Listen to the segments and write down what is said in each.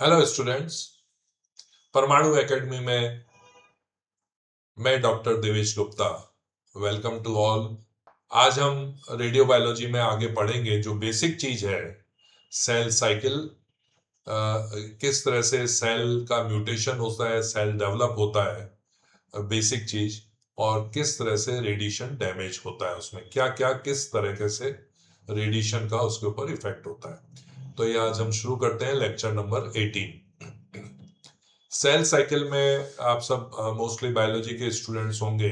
Hello students. परमाणु academy में मैं doctor Devesh Gupta. Welcome to all. आज हम रेडियो बायोलॉजी में आगे पढ़ेंगे जो बेसिक चीज है, सेल साइकिल। किस तरह से सेल का म्यूटेशन होता है, सेल डेवलप होता है, बेसिक चीज। और किस तरह से रेडिएशन डैमेज होता है, उसमें क्या क्या किस तरीके से रेडिएशन का उसके ऊपर इफेक्ट होता है। तो ये आज हम शुरू करते हैं लेक्चर नंबर 18। सेल साइकिल में आप सब मोस्टली बायोलॉजी के स्टूडेंट्स होंगे,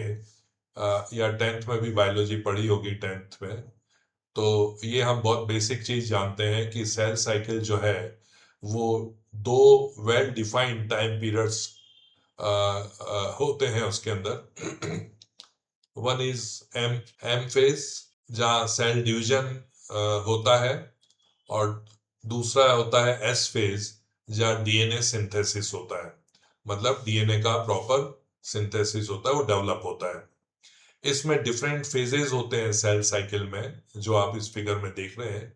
या टेंथ में भी बायोलॉजी पढ़ी होगी टेंथ में। तो ये हम बहुत बेसिक चीज जानते हैं कि सेल साइकिल जो है वो दो वेल डिफाइंड टाइम पीरियड्स होते हैं उसके अंदर। One is M M phase, जहाँ सेल डिवीजन होता है, और दूसरा होता है एस फेज, जहाँ डीएनए सिंथेसिस होता है। मतलब डीएनए का प्रॉपर सिंथेसिस होता है, वो डेवलप होता है। इसमें डिफरेंट फेजेस होते हैं सेल साइकिल में, जो आप इस फिगर में देख रहे हैं।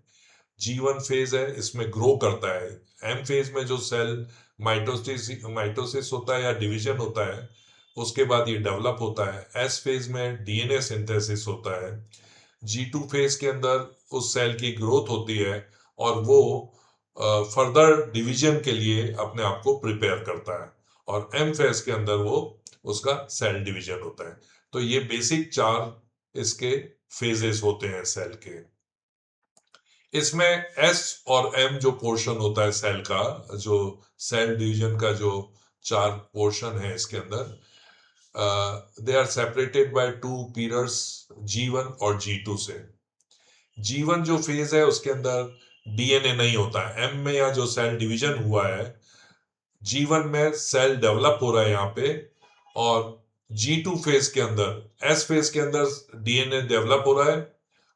G1 फेज है, इसमें ग्रो करता है। एम फेज में जो सेल माइटोसिस होता है या डिवीजन होता है, उसके बाद ये डेवलप होता है। एस फेज में डीएनए सिंथेसिस होता है। G2 फेज के अंदर उस सेल की ग्रोथ होती है, और वो फर्दर डिवीजन के लिए अपने आप को प्रिपेयर करता है। और एम फेज के अंदर वो उसका सेल डिवीजन होता है। तो ये बेसिक चार इसके फेजेस होते हैं सेल के। इसमें एस और एम जो पोर्शन होता है सेल का, जो सेल डिवीजन का जो चार पोर्शन है इसके अंदर, they are separated by two periods, G1 और G2 से। G1 जो फेज है उसके अंदर डीएनए नहीं होता है। एम में या जो सेल डिवीजन हुआ है, G1 में सेल डेवलप हो रहा है यहाँ पे। और G2 फेज के अंदर, एस फेज के अंदर डीएनए डेवलप हो रहा है,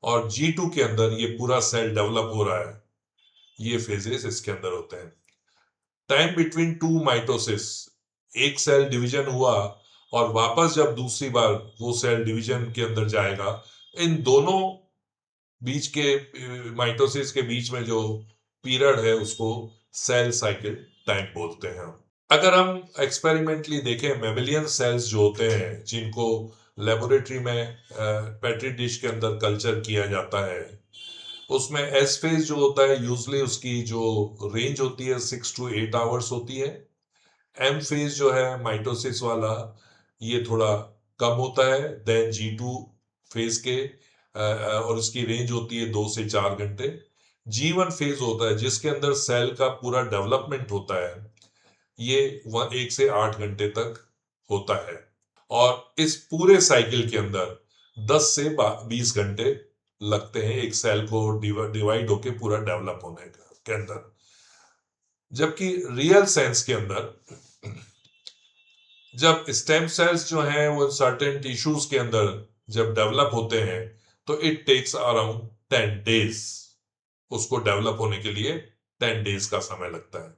और G2 के अंदर ये पूरा सेल डेवलप हो रहा है। ये फेजेस इसके अंदर होते हैं। टाइम बिटवीन टू माइटोसिस, एक सेल डिवीजन हुआ और वापस जब दूसरी बार वो सेल डिवीजन के अंदर जाएगा, इन दोनों बीच के माइटोसिस के बीच में जो पीरियड है उसको सेल साइकिल टाइम बोलते हैं। अगर हम एक्सपेरिमेंटली देखें, मेमेलियन सेल्स जो होते हैं जिनको लेबोरेटरी में पेट्री डिश के अंदर कल्चर किया जाता है, उसमें एस फेज जो होता है यूजली उसकी जो रेंज होती है 6 to 8 आवर्स होती है। एम फेज जो है माइटोसिस वाला, ये थोड़ा कम होता है देन G2 फेज के, और उसकी रेंज होती है 2 से 4 घंटे। G1 फेज होता है जिसके अंदर सेल का पूरा डेवलपमेंट होता है, ये 1 से 8 घंटे तक होता है। और इस पूरे साइकिल के अंदर 10 से 20 घंटे लगते हैं एक सेल को डिवाइड होके पूरा डेवलप होने के अंदर। जबकि रियल सेंस के अंदर जब स्टेम सेल्स जो हैं वो सर्टेन टिश्यूज के अंदर जब डेवलप होते हैं, तो इट टेक्स अराउंड 10 डेज। उसको डेवलप होने के लिए 10 डेज का समय लगता है।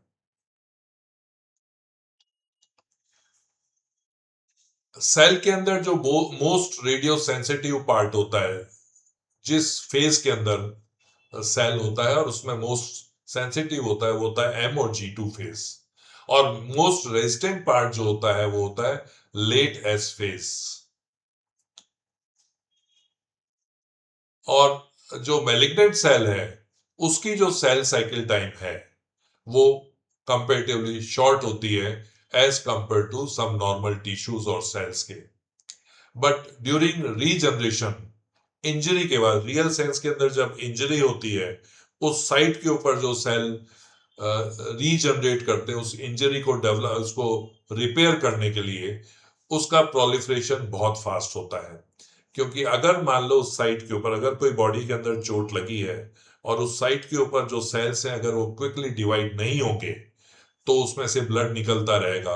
सेल के अंदर जो मोस्ट रेडियो सेंसिटिव पार्ट होता है, जिस फेज के अंदर सेल होता है और उसमें मोस्ट सेंसिटिव होता है, वो होता है एम और G2 फेज। और मोस्ट रेजिस्टेंट पार्ट जो होता है वो होता है लेट एस फेज। और जो मैलिग्नेंट सेल है उसकी जो सेल साइकिल टाइम है वो कंपेरेटिवली शॉर्ट होती है as compare to some normal tissues और सेल्स के। बट ड्यूरिंग रीजनरेशन, इंजरी के बाद, रियल सेल्स के अंदर जब इंजरी होती है, उस साइट के ऊपर जो सेल रीजनरेट करते हैं उस इंजरी को डेवलप, उसको रिपेयर करने के लिए उसका प्रोलिफरेशन बहुत फास्ट होता है। क्योंकि अगर मान लो उस साइट के ऊपर अगर कोई बॉडी के अंदर चोट लगी है, और उस साइट के ऊपर जो सेल्स हैं अगर वो क्विकली डिवाइड नहीं होंगे, तो उसमें से ब्लड निकलता रहेगा।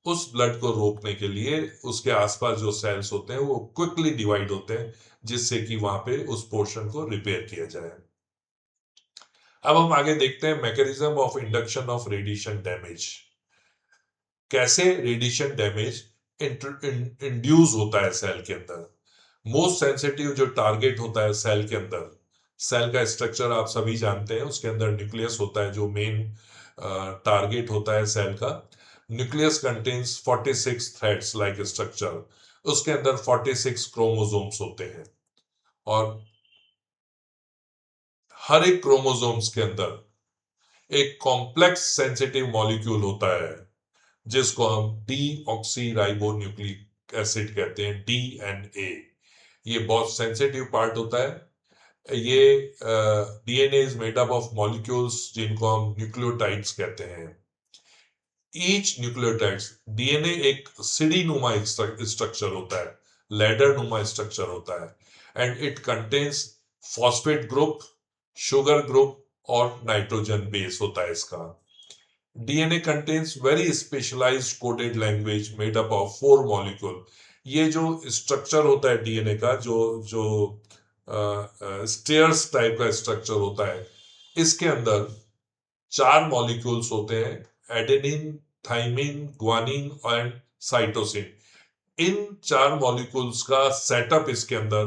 उस ब्लड को रोकने के लिए उसके आसपास जो सेल्स होते हैं वो क्विकली डिवाइड होते हैं, जिससे कि वहां पे उस पोर्शन को रिपेयर किया जाए। अब हम आगे देखते हैं mechanism of induction of radiation damage. कैसे रेडिएशन डैमेज इंड्यूस होता है सेल के अंदर। मोस्ट सेंसिटिव जो टारगेट होता है सेल के अंदर, सेल का स्ट्रक्चर आप सभी जानते हैं, उसके अंदर न्यूक्लियस होता है जो मेन टारगेट होता है सेल का। Nucleus contains 46 threads like structure, उसके अंदर 46 क्रोमोसोम्स होते हैं और हर एक क्रोमोसोम्स के अंदर एक कॉम्प्लेक्स सेंसिटिव मॉलिक्यूल होता है जिसको हम D oxy ribo nucleic acid कहते हैं, डीएनए। ये बहुत सेंसिटिव पार्ट होता है। ये DNA is made up of molecules जिनको हम न्यूक्लियोटाइड्स कहते हैं। ईच न्यूक्लियोटाइड्स, डीएनए एक सीढ़ी नुमा स्ट्रक्चर होता है, लैडर नुमा स्ट्रक्चर होता है and it contains phosphate group, sugar group और नाइट्रोजन बेस होता है इसका। DNA contains very specialized coded language made up of 4 molecule. ये जो स्ट्रक्चर होता है डीएनए का, जो जो स्टेयर्स टाइप का स्ट्रक्चर होता है, इसके अंदर 4 मॉलिक्यूल्स होते हैं, adenine, thymine, guanine and cytosine. In 4 molecules का सेटअप इसके अंदर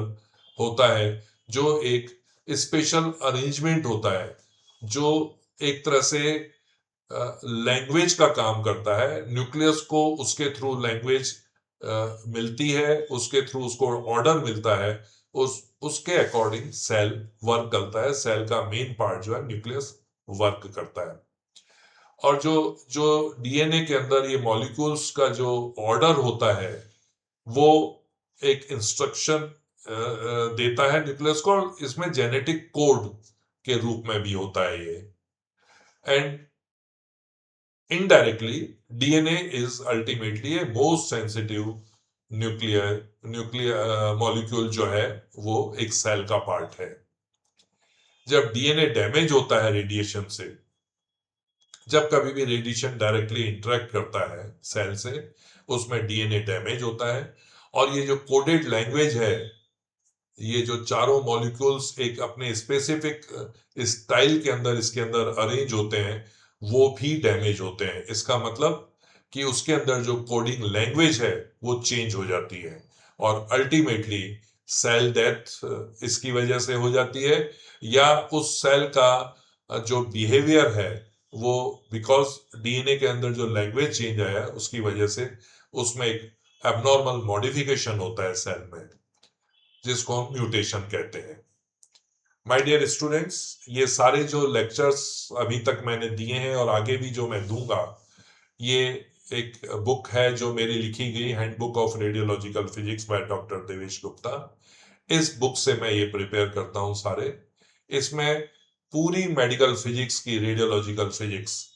होता है जो एक स्पेशल अरेंजमेंट होता है, जो एक तरह से लैंग्वेज का काम करता है। न्यूक्लियस को उसके थ्रू लैंग्वेज मिलती है, उसके थ्रू उसको ऑर्डर मिलता है, उसके अकॉर्डिंग सेल वर्क करता है। सेल का मेन पार्ट जो है न्यूक्लियस वर्क करता है। और जो जो डीएनए के अंदर ये मॉलिक्यूल्स का जो ऑर्डर होता है वो एक इंस्ट्रक्शन देता है न्यूक्लियस को, और इसमें जेनेटिक कोड के रूप में भी होता है ये। And indirectly DNA is ultimately a most sensitive nuclear molecule जो है वो एक सेल का पार्ट है। जब डीएनए डैमेज होता है रेडिएशन से, जब कभी भी रेडिएशन डायरेक्टली इंटरेक्ट करता है सेल से, उसमें डीएनए डैमेज होता है और ये जो कोडेड लैंग्वेज है, ये जो चारों मॉलिक्यूल्स एक अपने स्पेसिफिक स्टाइल के अंदर इसके अंदर अरेंज होते हैं, वो भी डैमेज होते हैं। इसका मतलब कि उसके अंदर जो कोडिंग लैंग्वेज है वो चेंज हो जाती है और अल्टीमेटली सेल डेथ इसकी वजह से हो जाती है, या उस सेल का जो बिहेवियर है वो बिकॉज डीएनए के अंदर जो लैंग्वेज चेंज आया उसकी वजह से उसमें एक एबनॉर्मल मॉडिफिकेशन होता है सेल में, जिसको हम म्यूटेशन कहते हैं। माय डियर स्टूडेंट्स, ये सारे जो लेक्चर्स अभी तक मैंने दिए हैं और आगे भी जो मैं दूंगा, ये एक बुक है जो मेरी लिखी गई, handbook of radiological physics by doctor Devesh Gupta. इस बुक से मैं ये प्रिपेयर करता हूं सारे। इसमें पूरी मेडिकल फिजिक्स की रेडियोलॉजिकल फिजिक्स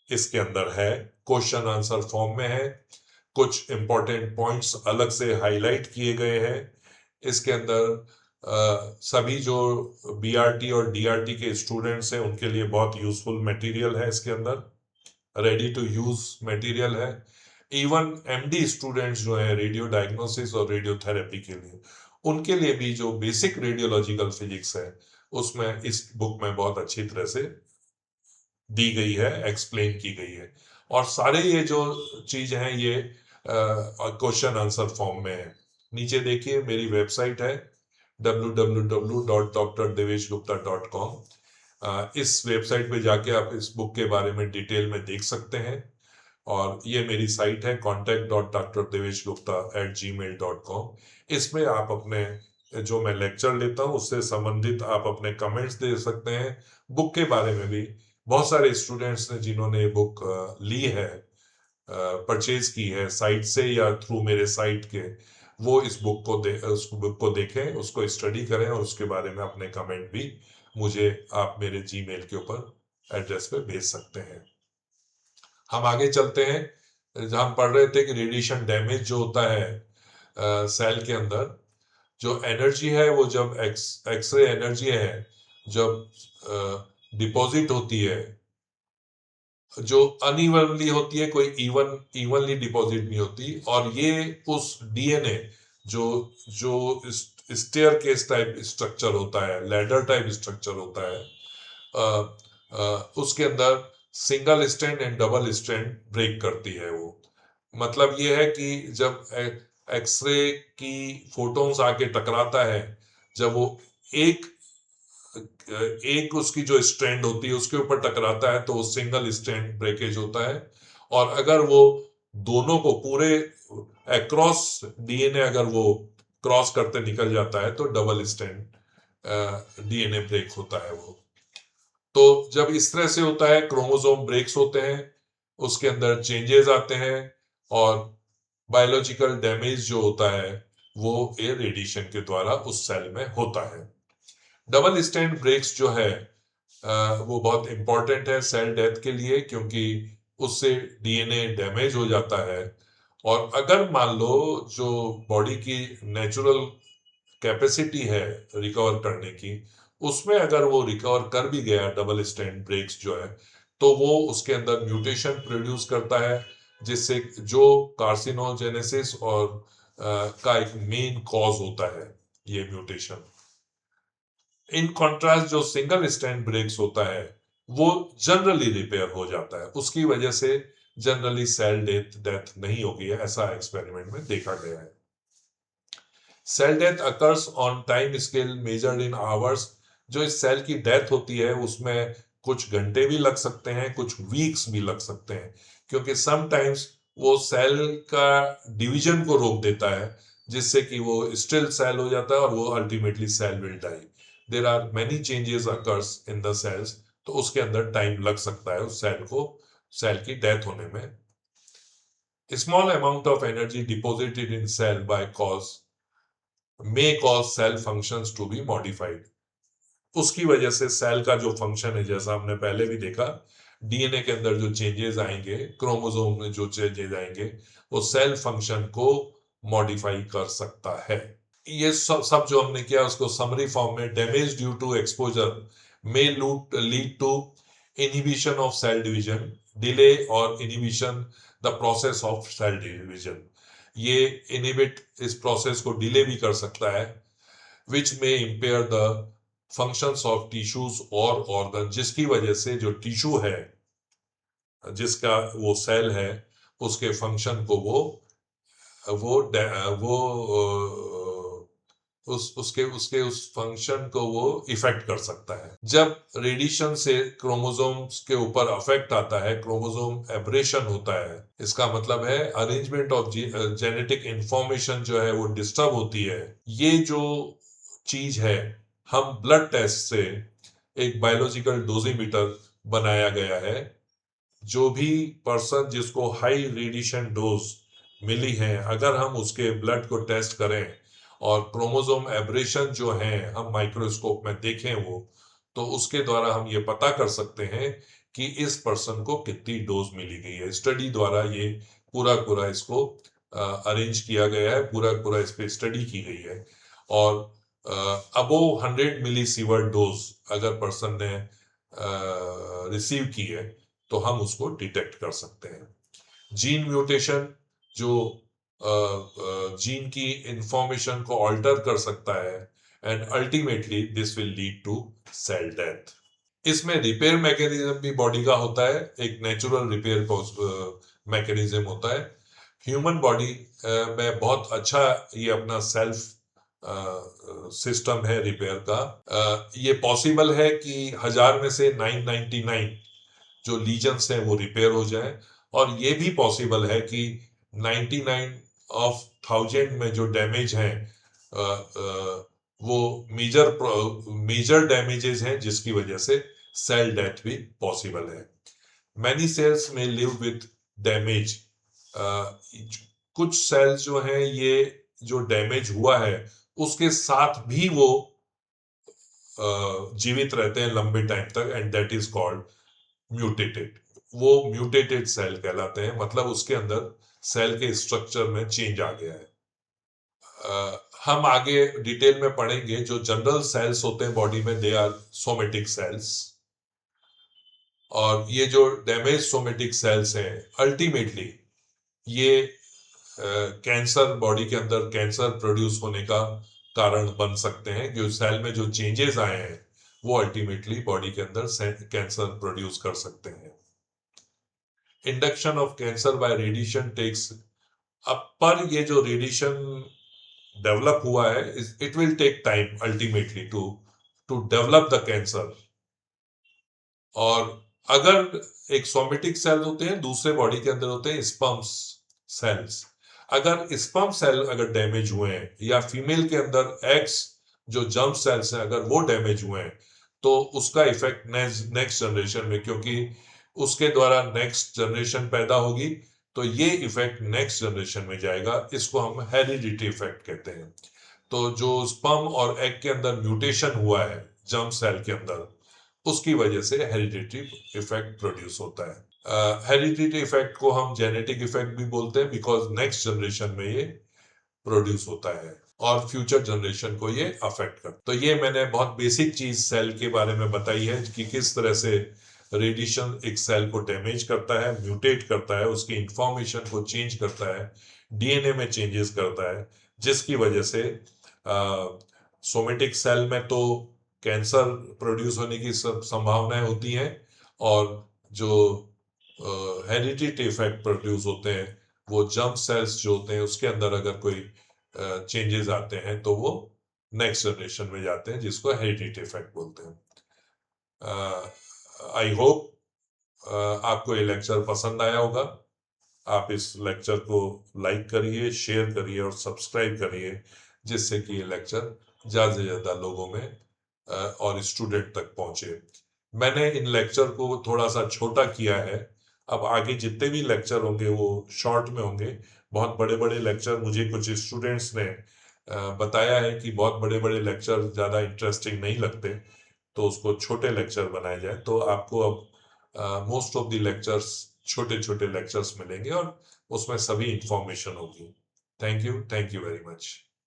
इसके अंदर है, क्वेश्चन आंसर फॉर्म में है, कुछ इंपॉर्टेंट पॉइंट्स अलग से हाईलाइट किए गए हैं। इसके अंदर सभी जो बीआरटी और डीआरटी के स्टूडेंट्स हैं उनके लिए बहुत यूजफुल मटेरियल है, इसके अंदर रेडी टू यूज मटेरियल है। इवन एमडी स्टूडेंट्स जो है रेडियो डायग्नोसिस और रेडियोथेरेपी के लिए, उनके लिए भी जो बेसिक रेडियोलॉजिकल फिजिक्स है उसमें इस बुक में बहुत अच्छी तरह से दी गई है, एक्सप्लेन की गई है। और सारे ये जो चीज हैं ये क्वेश्चन आंसर फॉर्म में है। नीचे देखिए मेरी वेबसाइट है www.drdeveshgupta.com। इस वेबसाइट पे जाके आप इस बुक के बारे में डिटेल में देख सकते हैं। और ये मेरी साइट है contact.drdeveshgupta@gmail.com। इसमें आप अपने जो मैं लेक्चर लेता हूँ उससे संबंधित आप अपने कमेंट्स दे सकते हैं। बुक के बारे में भी बहुत सारे स्टूडेंट्स ने जिन्होंने बुक ली है, परचेज की है साइट से या थ्रू मेरे साइट के, वो इस बुक को उस बुक को देखें, उसको स्टडी करें और उसके बारे में अपने कमेंट भी मुझे आप मेरे जीमेल के ऊपर एड्रेस पे भेज सकते हैं। हम आगे चलते हैं। जहां हम पढ़ रहे थे कि रेडिएशन डैमेज जो होता है सेल के अंदर, जो एनर्जी है वो जब एक्सरे एनर्जी है जब डिपॉजिट होती है, जो अनइवनली होती है, कोई इवनली डिपॉजिट नहीं होती। और ये उस डीएनए जो जो स्टेयर केस टाइप स्ट्रक्चर होता है, लैडर टाइप स्ट्रक्चर होता है, उसके अंदर single strand and double strand break करती है वो। मतलब ये है कि जब एक्सरे की फोटोन्स आके टकराता है, जब वो एक एक उसकी जो स्ट्रैंड होती है उसके ऊपर टकराता है तो वो सिंगल स्ट्रैंड ब्रेकेज होता है, और अगर वो दोनों को पूरे अक्रॉस डीएनए अगर वो क्रॉस करते निकल जाता है तो डबल स्ट्रैंड डीएनए ब्रेक होता है वो। तो जब इस तरह से होता है, क्रोमोसोम ब्रेक्स होते हैं, उसके अंदर चेंजेस आते हैं, और बायोलॉजिकल डैमेज जो होता है वो ये रेडिएशन के द्वारा उस सेल में होता है। डबल स्टैंड ब्रेक्स जो है वो बहुत इंपॉर्टेंट है सेल डेथ के लिए, क्योंकि उससे डीएनए डैमेज हो जाता है। और अगर मान लो जो बॉडी की नेचुरल कैपेसिटी है रिकवर करने की, उसमें अगर वो रिकवर कर भी गया डबल स्टैंड ब्रेक्स जो है, तो वो उसके अंदर म्यूटेशन प्रोड्यूस करता है, जिससे जो कार्सिनोजेनेसिस और का एक मेन कॉज होता है ये म्यूटेशन। इन कॉन्ट्रास्ट जो सिंगल स्टैंड ब्रेक्स होता है वो जनरली रिपेयर हो जाता है, उसकी वजह से जनरली सेल डेथ नहीं होगी है, ऐसा एक्सपेरिमेंट में देखा गया है। Cell death occurs on time scale measured in hours. जो इस सेल की डेथ होती है उसमें कुछ घंटे भी लग सकते हैं, कुछ वीक्स भी लग सकते हैं, क्योंकि समटाइम्स वो सेल का डिवीजन को रोक देता है, जिससे कि वो स्टिल सेल हो जाता है और वो ultimately cell will die. There are many changes occurs in the cells, तो उसके अंदर टाइम लग सकता है उस सेल की डेथ होने में। Small amount of energy deposited in cell by cause may cause cell functions to be modified. उसकी वजह से सेल का जो फंक्शन है, जैसा हमने पहले भी देखा, डीएनए के अंदर जो चेंजेस आएंगे, क्रोमोसोम में जो चेंजेस आएंगे, वो सेल फंक्शन को मॉडिफाई कर सकता है। ये सब जो हमने किया उसको समरी फॉर्म में, damage due to exposure may lead to inhibition of cell division, delay और inhibition the process of cell division. ये इनहिबिट इस प्रोसेस को डिले भी कर सकता है, विच में impair the functions of tissues और ऑर्गन, जिसकी वजह से जो टिश्यू है, जिसका वो सेल है, उसके फंक्शन को वो उस फंक्शन को वो इफेक्ट कर सकता है। जब रेडिएशन से क्रोमोसोम्स के ऊपर अफेक्ट आता है, क्रोमोसोम एब्रेशन होता है, इसका मतलब है अरेंजमेंट ऑफ जेनेटिक इंफॉर्मेशन जो है वो डिस्टर्ब होती है। ये जो चीज है, हम ब्लड टेस्ट से एक बायोलॉजिकल डोजीमीटर बनाया गया है। जो भी पर्सन जिसको हाई रेडिएशन डोज मिली है, अगर हम उसके ब्लड को टेस्ट करें और क्रोमोसोम एब्रेशन जो है हम माइक्रोस्कोप में देखें वो, तो उसके द्वारा हम ये पता कर सकते हैं कि इस पर्सन को कितनी डोज मिली गई है। स्टडी द्वारा ये पूरा इसको अरेंज किया गया है, पूरा इस पे स्टडी की गई है। और अबोव 100 मिली सीवर डोज अगर पर्सन ने रिसीव की है तो हम उसको डिटेक्ट कर सकते हैं। जीन म्यूटेशन जो जीन की इंफॉर्मेशन को अल्टर कर सकता है, and ultimately this will lead to cell death. इसमें रिपेयर मैकेनिज्म भी बॉडी का होता है, एक नेचुरल रिपेयर मैकेनिज्म होता है। ह्यूमन बॉडी में बहुत अच्छा ये अपना सेल्फ सिस्टम है रिपेयर का। ये पॉसिबल है कि 1000 में से 999 जो लीजन्स हैं वो रिपेयर हो जाए, और ये भी पॉसिबल है कि 99 ऑफ 1000 में जो डैमेज हैं वो मेजर डैमेजेस हैं, जिसकी वजह से सेल डेथ भी पॉसिबल है। मैनी सेल्स में लिव विथ डैमेज। कुछ सेल्स जो हैं ये जो डैमेज हुआ है उसके साथ भी वो जीवित रहते हैं लंबे टाइम तक, and that is called mutated. वो म्यूटेटेड सेल कहलाते हैं, मतलब उसके अंदर सेल के स्ट्रक्चर में चेंज आ गया है। हम आगे डिटेल में पढ़ेंगे। जो जनरल सेल्स होते हैं बॉडी में, दे आर सोमेटिक सेल्स, और ये जो डैमेज सोमेटिक सेल्स हैं अल्टीमेटली ये कैंसर, बॉडी के अंदर कैंसर प्रोड्यूस होने का कारण बन सकते हैं। जो सेल में जो चेंजेस आए हैं वो अल्टीमेटली बॉडी के अंदर कैंसर प्रोड्यूस कर सकते हैं। Induction of cancer by radiation takes, अब पर ये जो रेडिएशन डेवलप हुआ है, it will take time ultimately to to develop the cancer. और अगर एक सोमेटिक सेल होते हैं, दूसरे बॉडी के अंदर होते हैं स्पर्म सेल्स। अगर स्पर्म सेल अगर डैमेज हुए हैं या फीमेल के अंदर एग्स जो जर्म सेल्स हैं अगर वो डैमेज हुए हैं तो उसका इफेक्ट नेक्स्ट जनरेशन में, क्योंकि उसके द्वारा नेक्स्ट जनरेशन पैदा होगी तो ये इफेक्ट नेक्स्ट जनरेशन में जाएगा। इसको हम हेरिडिटी इफेक्ट कहते हैं। तो जो स्पर्म और एग के अंदर म्यूटेशन हुआ है जर्म सेल के अंदर, उसकी वजह से हेरिडिटी इफेक्ट प्रोड्यूस होता है। हेरिडिटी इफेक्ट को हम जेनेटिक इफेक्ट भी बोलते हैं, बिकॉज नेक्स्ट जनरेशन में ये प्रोड्यूस होता है और फ्यूचर जनरेशन को ये अफेक्ट करता है। तो ये मैंने बहुत बेसिक चीज सेल के बारे में बताई है कि किस तरह से रेडिएशन एक सेल को डैमेज करता है, म्यूटेट करता है, उसकी इंफॉर्मेशन को चेंज करता है, डीएनए में चेंजेस करता है, जिसकी वजह से सोमेटिक सेल में तो कैंसर प्रोड्यूस होने की संभावनाएं होती हैं, और जो हेरिडिटी इफेक्ट प्रोड्यूस होते हैं वो जर्म सेल्स जो होते हैं उसके अंदर अगर कोई चेंजेस आते हैं तो वो नेक्स्ट जनरेशन में जाते हैं, जिसको हेरिडिटी इफेक्ट बोलते हैं। आई होप आपको ये लेक्चर पसंद आया होगा। आप इस लेक्चर को लाइक करिए, शेयर करिए और सब्सक्राइब करिए, जिससे कि ये लेक्चर ज़्यादा से ज़्यादा लोगों में और स्टूडेंट तक पहुंचे। मैंने इन लेक्चर को थोड़ा सा छोटा किया है, अब आगे जितने भी लेक्चर होंगे वो शॉर्ट में होंगे। बहुत बड़े बड़े लेक्चर मुझे कुछ स्टूडेंट्स ने बताया है कि बहुत बड़े बड़े लेक्चर ज़्यादा इंटरेस्टिंग नहीं लगते, तो उसको छोटे लेक्चर बनाए जाए। तो आपको अब मोस्ट ऑफ द लेक्चर्स छोटे छोटे लेक्चर्स मिलेंगे और उसमें सभी इंफॉर्मेशन होगी। Thank you very much.